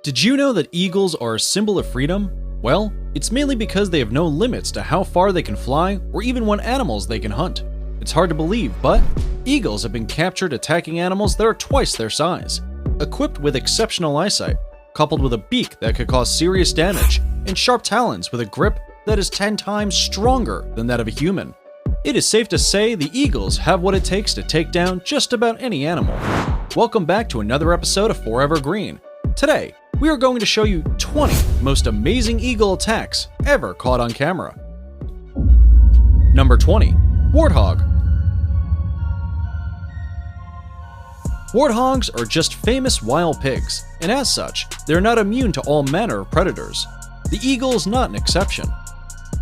Did you know that eagles are a symbol of freedom? Well, it's mainly because they have no limits to how far they can fly or even what animals they can hunt. It's hard to believe, but eagles have been captured attacking animals that are twice their size. Equipped with exceptional eyesight, coupled with a beak that could cause serious damage, and sharp talons with a grip that is 10 times stronger than that of a human. It is safe to say the eagles have what it takes to take down just about any animal. Welcome back to another episode of Forever Green. Today, we are going to show you 20 most amazing eagle attacks ever caught on camera. Number 20. Warthog. Warthogs are just famous wild pigs, and as such, they're not immune to all manner of predators. The eagle is not an exception.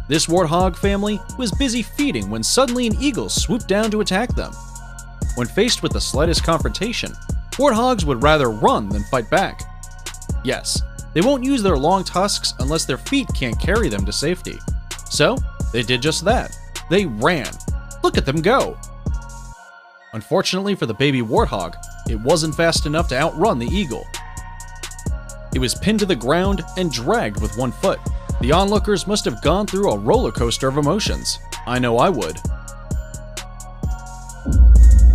This warthog family was busy feeding when suddenly an eagle swooped down to attack them. When faced with the slightest confrontation, warthogs would rather run than fight back. Yes, they won't use their long tusks unless their feet can't carry them to safety. So, they did just that. They ran. Look at them go! Unfortunately for the baby warthog, it wasn't fast enough to outrun the eagle. It was pinned to the ground and dragged with one foot. The onlookers must have gone through a roller coaster of emotions. I know I would.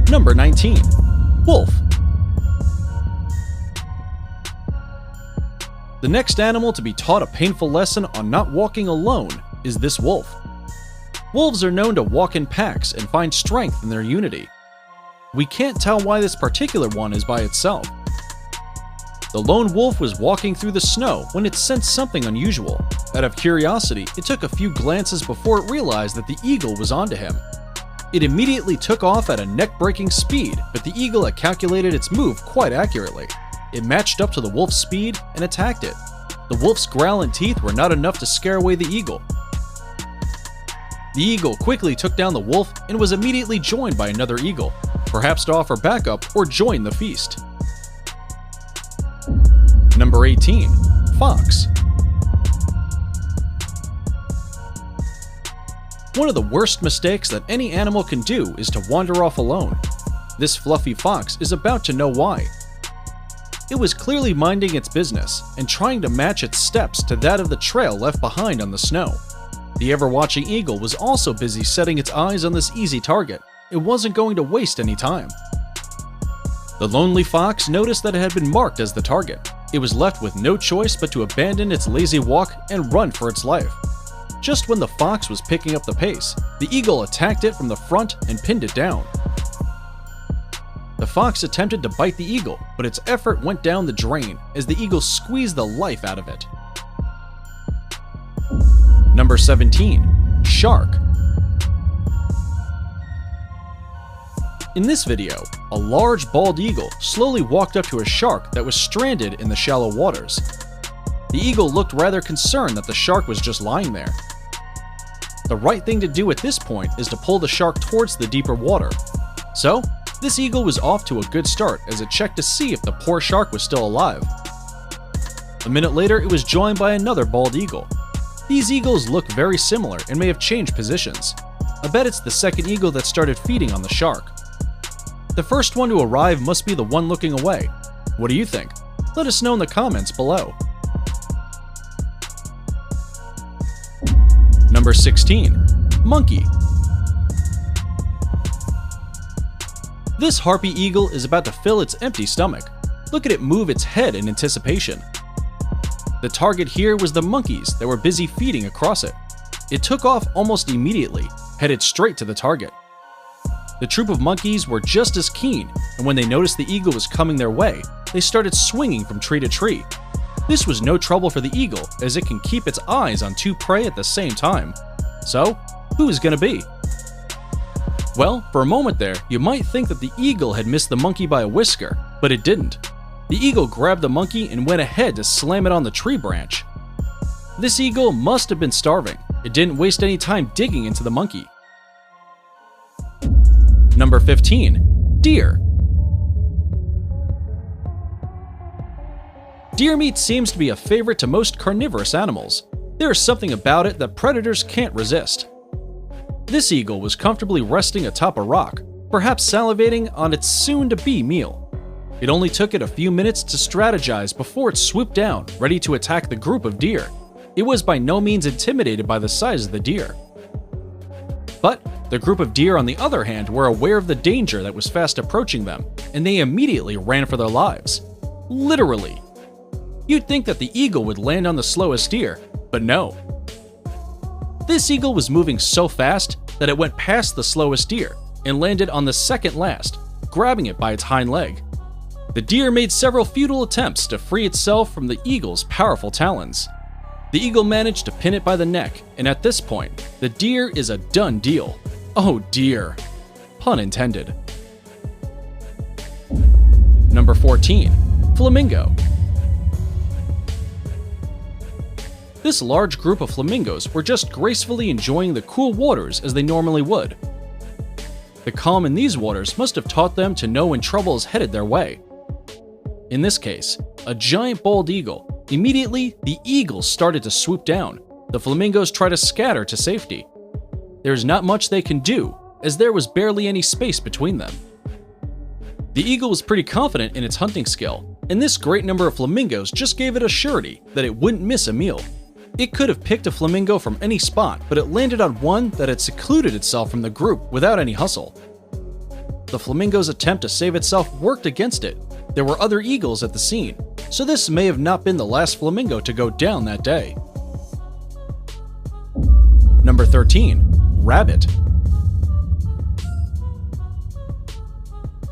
Number 19. Wolf. The next animal to be taught a painful lesson on not walking alone is this wolf. Wolves are known to walk in packs and find strength in their unity. We can't tell why this particular one is by itself. The lone wolf was walking through the snow when it sensed something unusual. Out of curiosity, it took a few glances before it realized that the eagle was onto him. It immediately took off at a neck-breaking speed, but the eagle had calculated its move quite accurately. It matched up to the wolf's speed and attacked it. The wolf's growl and teeth were not enough to scare away the eagle. The eagle quickly took down the wolf and was immediately joined by another eagle, perhaps to offer backup or join the feast. Number 18. Fox. One of the worst mistakes that any animal can do is to wander off alone. This fluffy fox is about to know why. It was clearly minding its business and trying to match its steps to that of the trail left behind on the snow. The ever-watching eagle was also busy setting its eyes on this easy target. It wasn't going to waste any time. The lonely fox noticed that it had been marked as the target. It was left with no choice but to abandon its lazy walk and run for its life. Just when the fox was picking up the pace, the eagle attacked it from the front and pinned it down. The fox attempted to bite the eagle, but its effort went down the drain as the eagle squeezed the life out of it. Number 17. Shark. In this video, a large bald eagle slowly walked up to a shark that was stranded in the shallow waters. The eagle looked rather concerned that the shark was just lying there. The right thing to do at this point is to pull the shark towards the deeper water. So, this eagle was off to a good start as it checked to see if the poor shark was still alive. A minute later, it was joined by another bald eagle. These eagles look very similar and may have changed positions. I bet it's the second eagle that started feeding on the shark. The first one to arrive must be the one looking away. What do you think? Let us know in the comments below. Number 16. Monkey. This harpy eagle is about to fill its empty stomach. Look at it move its head in anticipation. The target here was the monkeys that were busy feeding across it. It took off almost immediately, headed straight to the target. The troop of monkeys were just as keen, and when they noticed the eagle was coming their way, they started swinging from tree to tree. This was no trouble for the eagle, as it can keep its eyes on two prey at the same time. So, who is going to be? Well, for a moment there, you might think that the eagle had missed the monkey by a whisker, but it didn't. The eagle grabbed the monkey and went ahead to slam it on the tree branch. This eagle must have been starving. It didn't waste any time digging into the monkey. Number 15. Deer. Deer meat seems to be a favorite to most carnivorous animals. There is something about it that predators can't resist. This eagle was comfortably resting atop a rock, perhaps salivating on its soon-to-be meal. It only took it a few minutes to strategize before it swooped down, ready to attack the group of deer. It was by no means intimidated by the size of the deer. But the group of deer, on the other hand, were aware of the danger that was fast approaching them, and they immediately ran for their lives. Literally. You'd think that the eagle would land on the slowest deer, but no. This eagle was moving so fast that it went past the slowest deer and landed on the second last, grabbing it by its hind leg. The deer made several futile attempts to free itself from the eagle's powerful talons. The eagle managed to pin it by the neck, and at this point, the deer is a done deal. Oh dear. Pun intended. Number 14. Flamingo. This large group of flamingos were just gracefully enjoying the cool waters as they normally would. The calm in these waters must have taught them to know when trouble is headed their way. In this case, a giant bald eagle. Immediately, the eagles started to swoop down. The flamingos try to scatter to safety. There's not much they can do, as there was barely any space between them. The eagle was pretty confident in its hunting skill, and this great number of flamingos just gave it a surety that it wouldn't miss a meal. It could have picked a flamingo from any spot, but it landed on one that had secluded itself from the group without any hustle. The flamingo's attempt to save itself worked against it. There were other eagles at the scene, so this may have not been the last flamingo to go down that day. Number 13. Rabbit.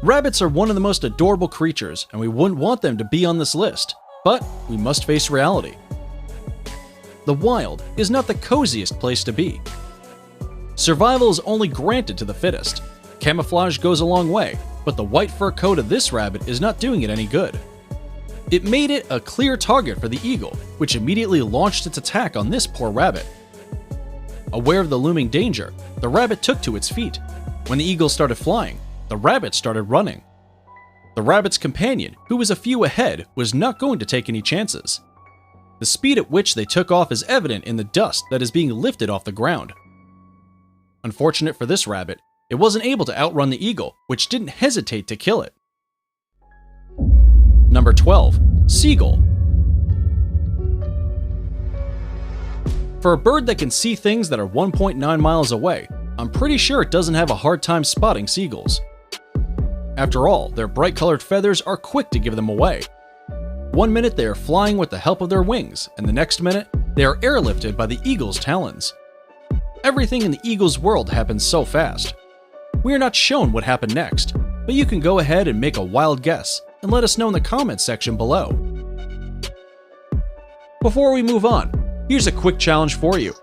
Rabbits are one of the most adorable creatures, and we wouldn't want them to be on this list, but we must face reality. The wild is not the coziest place to be. Survival is only granted to the fittest. Camouflage goes a long way, but the white fur coat of this rabbit is not doing it any good. It made it a clear target for the eagle, which immediately launched its attack on this poor rabbit. Aware of the looming danger, the rabbit took to its feet. When the eagle started flying, the rabbit started running. The rabbit's companion, who was a few ahead, was not going to take any chances. The speed at which they took off is evident in the dust that is being lifted off the ground. Unfortunate for this rabbit, it wasn't able to outrun the eagle, which didn't hesitate to kill it. Number 12. Seagull. For a bird that can see things that are 1.9 miles away, I'm pretty sure it doesn't have a hard time spotting seagulls. After all, their bright-colored feathers are quick to give them away. One minute they are flying with the help of their wings, and the next minute they are airlifted by the eagle's talons. Everything in the eagle's world happens so fast. We are not shown what happened next, but you can go ahead and make a wild guess and let us know in the comments section below. Before we move on, here's a quick challenge for you.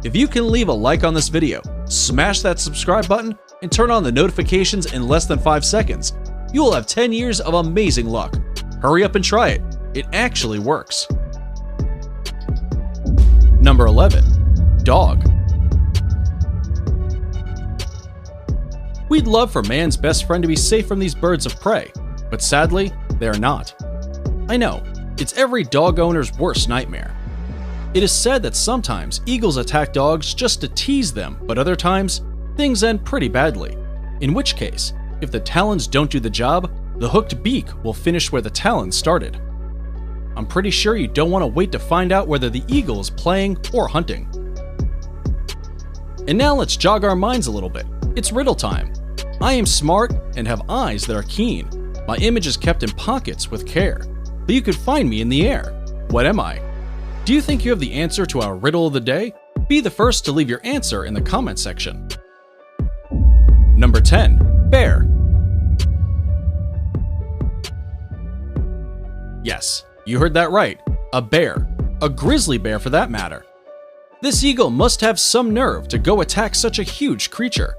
If you can leave a like on this video, smash that subscribe button, and turn on the notifications in less than 5 seconds, you will have 10 years of amazing luck. Hurry up and try it. It actually works. Number 11. Dog. We'd love for man's best friend to be safe from these birds of prey, but sadly, they are not. I know, it's every dog owner's worst nightmare. It is said that sometimes eagles attack dogs just to tease them, but other times, things end pretty badly. In which case, if the talons don't do the job, the hooked beak will finish where the talons started. I'm pretty sure you don't want to wait to find out whether the eagle is playing or hunting. And now let's jog our minds a little bit. It's riddle time. I am smart and have eyes that are keen. My image is kept in pockets with care, but you could find me in the air. What am I? Do you think you have the answer to our riddle of the day? Be the first to leave your answer in the comment section. Number 10. Bear. Yes, you heard that right. A bear. A grizzly bear for that matter. This eagle must have some nerve to go attack such a huge creature.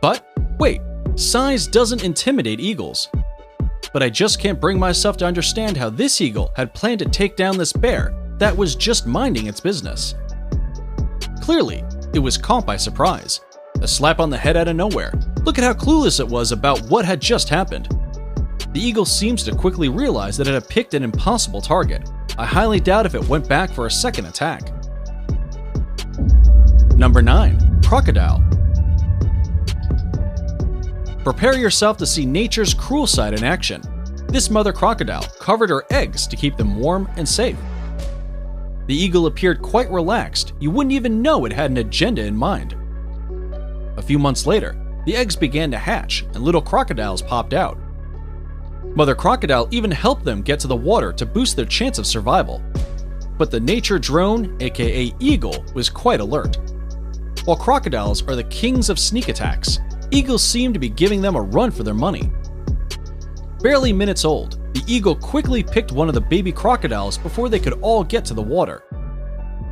But wait, size doesn't intimidate eagles. But I just can't bring myself to understand how this eagle had planned to take down this bear that was just minding its business. Clearly, it was caught by surprise. A slap on the head out of nowhere. Look at how clueless it was about what had just happened. The eagle seems to quickly realize that it had picked an impossible target. I highly doubt if it went back for a second attack. Number 9. Crocodile. Prepare yourself to see nature's cruel side in action. This mother crocodile covered her eggs to keep them warm and safe. The eagle appeared quite relaxed. You wouldn't even know it had an agenda in mind. A few months later, the eggs began to hatch and little crocodiles popped out. Mother crocodile even helped them get to the water to boost their chance of survival. But the nature drone, aka eagle, was quite alert. While crocodiles are the kings of sneak attacks, eagles seem to be giving them a run for their money. Barely minutes old, the eagle quickly picked one of the baby crocodiles before they could all get to the water.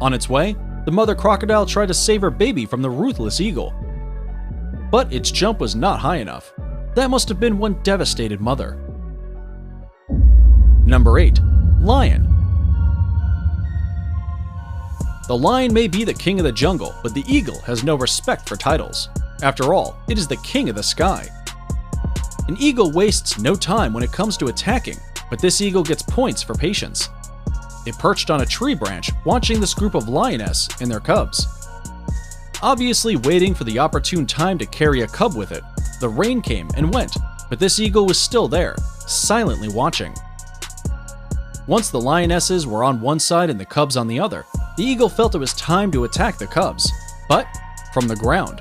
On its way, the mother crocodile tried to save her baby from the ruthless eagle. But its jump was not high enough. That must have been one devastated mother. Number 8. Lion. The lion may be the king of the jungle, but the eagle has no respect for titles. After all, it is the king of the sky. An eagle wastes no time when it comes to attacking, but this eagle gets points for patience. It perched on a tree branch watching this group of lioness and their cubs. Obviously waiting for the opportune time to carry a cub with it, the rain came and went, but this eagle was still there, silently watching. Once the lionesses were on one side and the cubs on the other, the eagle felt it was time to attack the cubs, but from the ground.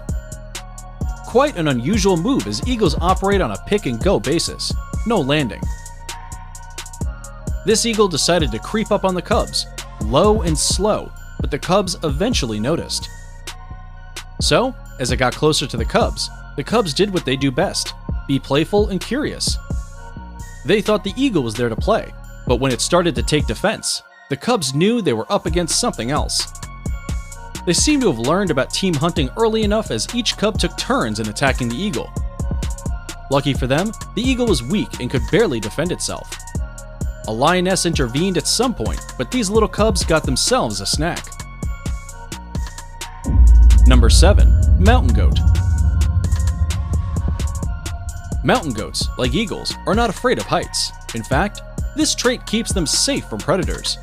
Quite an unusual move as eagles operate on a pick-and-go basis, no landing. This eagle decided to creep up on the cubs, low and slow, but the cubs eventually noticed. So, as it got closer to the cubs did what they do best, be playful and curious. They thought the eagle was there to play, but when it started to take defense, the cubs knew they were up against something else. They seemed to have learned about team hunting early enough as each cub took turns in attacking the eagle. Lucky for them, the eagle was weak and could barely defend itself. A lioness intervened at some point, but these little cubs got themselves a snack. Number 7. Mountain goat. Mountain goats, like eagles, are not afraid of heights. In fact, this trait keeps them safe from predators.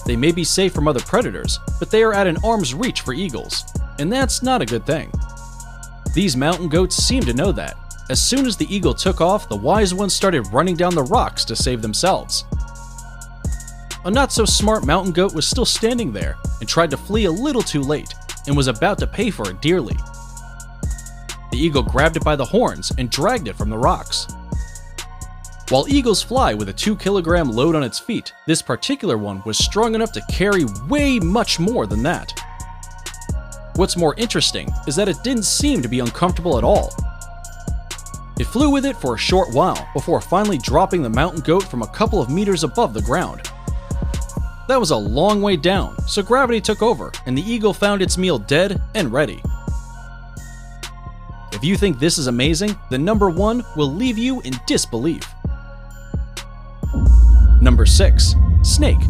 They may be safe from other predators, but they are at an arm's reach for eagles, and that's not a good thing. These mountain goats seem to know that. As soon as the eagle took off, the wise ones started running down the rocks to save themselves. A not-so-smart mountain goat was still standing there and tried to flee a little too late, and was about to pay for it dearly. The eagle grabbed it by the horns and dragged it from the rocks. While eagles fly with a 2-kilogram load on its feet, this particular one was strong enough to carry way much more than that. What's more interesting is that it didn't seem to be uncomfortable at all. It flew with it for a short while before finally dropping the mountain goat from a couple of meters above the ground. That was a long way down, so gravity took over and the eagle found its meal dead and ready. If you think this is amazing, then number 1 will leave you in disbelief. Number 6. Snake.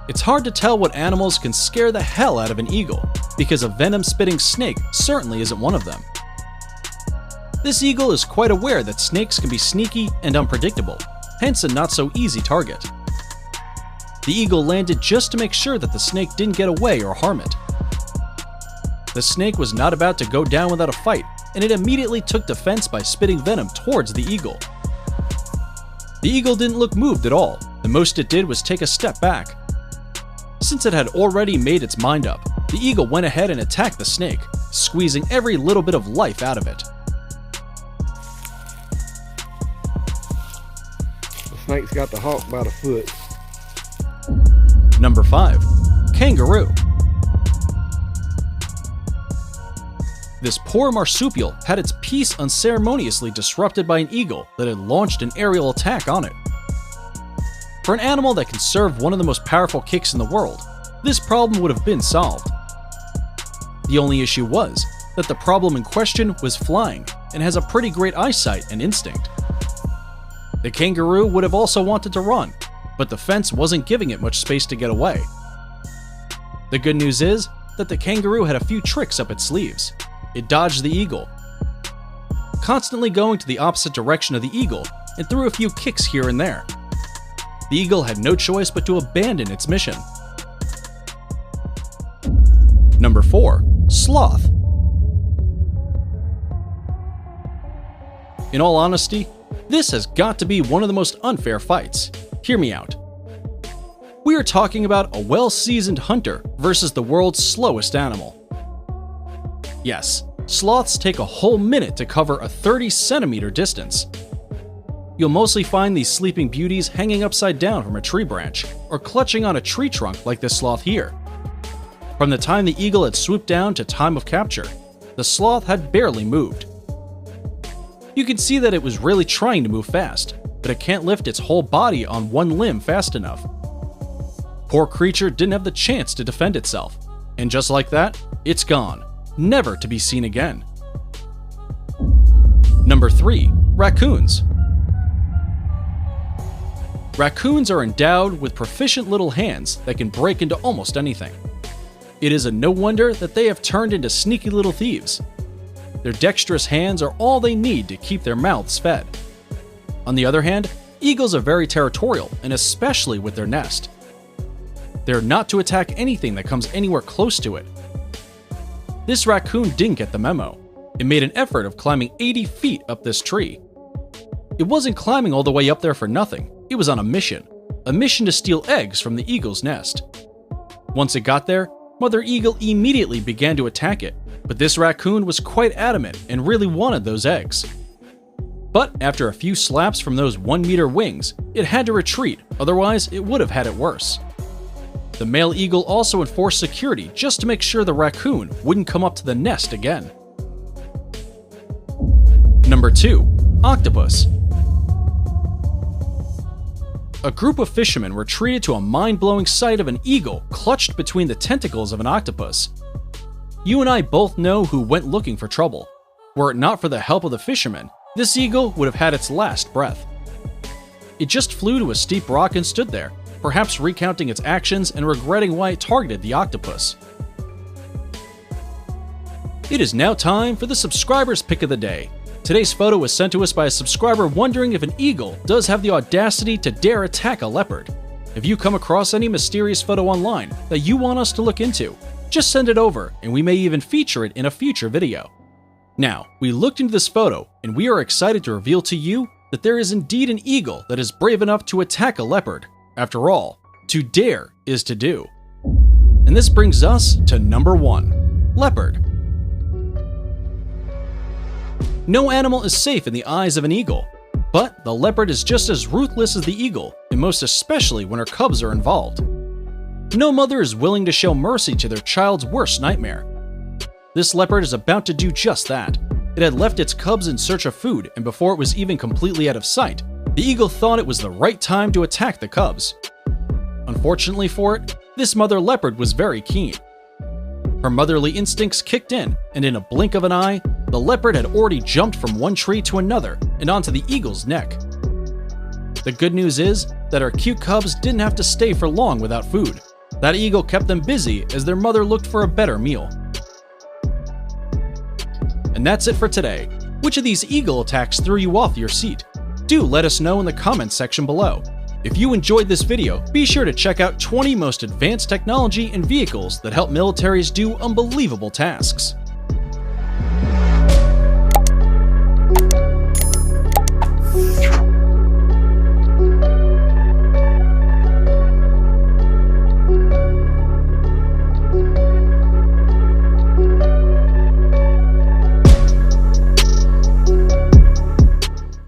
It's hard to tell what animals can scare the hell out of an eagle, because a venom-spitting snake certainly isn't one of them. This eagle is quite aware that snakes can be sneaky and unpredictable, hence a not-so-easy target. The eagle landed just to make sure that the snake didn't get away or harm it. The snake was not about to go down without a fight, and it immediately took defense by spitting venom towards the eagle. The eagle didn't look moved at all. The most it did was take a step back. Since it had already made its mind up, the eagle went ahead and attacked the snake, squeezing every little bit of life out of it. The snake's got the hawk by the foot. Number 5. Kangaroo. This poor marsupial had its peace unceremoniously disrupted by an eagle that had launched an aerial attack on it. For an animal that can serve one of the most powerful kicks in the world, this problem would have been solved. The only issue was that the problem in question was flying and has a pretty great eyesight and instinct. The kangaroo would have also wanted to run, but the fence wasn't giving it much space to get away. The good news is that the kangaroo had a few tricks up its sleeves. It dodged the eagle, constantly going to the opposite direction of the eagle, and threw a few kicks here and there. The eagle had no choice but to abandon its mission. Number 4. Sloth. In all honesty, this has got to be one of the most unfair fights. Hear me out. We are talking about a well-seasoned hunter versus the world's slowest animal. Yes, sloths take a whole minute to cover a 30-centimeter distance. You'll mostly find these sleeping beauties hanging upside down from a tree branch or clutching on a tree trunk like this sloth here. From the time the eagle had swooped down to time of capture, the sloth had barely moved. You can see that it was really trying to move fast, but it can't lift its whole body on one limb fast enough. Poor creature didn't have the chance to defend itself, and just like that, it's gone, never to be seen again. Number 3. Raccoons. Raccoons are endowed with proficient little hands that can break into almost anything. It is a no wonder that they have turned into sneaky little thieves. Their dexterous hands are all they need to keep their mouths fed. On the other hand, eagles are very territorial, and especially with their nest. They are not to attack anything that comes anywhere close to it. This raccoon didn't get the memo. It made an effort of climbing 80 feet up this tree. It wasn't climbing all the way up there for nothing. It was on a mission to steal eggs from the eagle's nest. Once it got there, Mother Eagle immediately began to attack it, but this raccoon was quite adamant and really wanted those eggs. But after a few slaps from those 1-meter wings, it had to retreat, otherwise it would have had it worse. The male eagle also enforced security just to make sure the raccoon wouldn't come up to the nest again. Number 2. Octopus. A group of fishermen were treated to a mind-blowing sight of an eagle clutched between the tentacles of an octopus. You and I both know who went looking for trouble. Were it not for the help of the fishermen, this eagle would have had its last breath. It just flew to a steep rock and stood there, perhaps recounting its actions and regretting why it targeted the octopus. It is now time for the subscriber's pick of the day. Today's photo was sent to us by a subscriber wondering if an eagle does have the audacity to dare attack a leopard. If you come across any mysterious photo online that you want us to look into, just send it over and we may even feature it in a future video. Now, we looked into this photo and we are excited to reveal to you that there is indeed an eagle that is brave enough to attack a leopard. After all, to dare is to do. And this brings us to number 1, leopard. No animal is safe in the eyes of an eagle, but the leopard is just as ruthless as the eagle, and most especially when her cubs are involved. No mother is willing to show mercy to their child's worst nightmare. This leopard is about to do just that. It had left its cubs in search of food, and before it was even completely out of sight, the eagle thought it was the right time to attack the cubs. Unfortunately for it, this mother leopard was very keen. Her motherly instincts kicked in, and in a blink of an eye, the leopard had already jumped from one tree to another and onto the eagle's neck. The good news is that our cute cubs didn't have to stay for long without food. That eagle kept them busy as their mother looked for a better meal. And that's it for today. Which of these eagle attacks threw you off your seat? Do let us know in the comments section below. If you enjoyed this video, be sure to check out 20 most advanced technology and vehicles that help militaries do unbelievable tasks.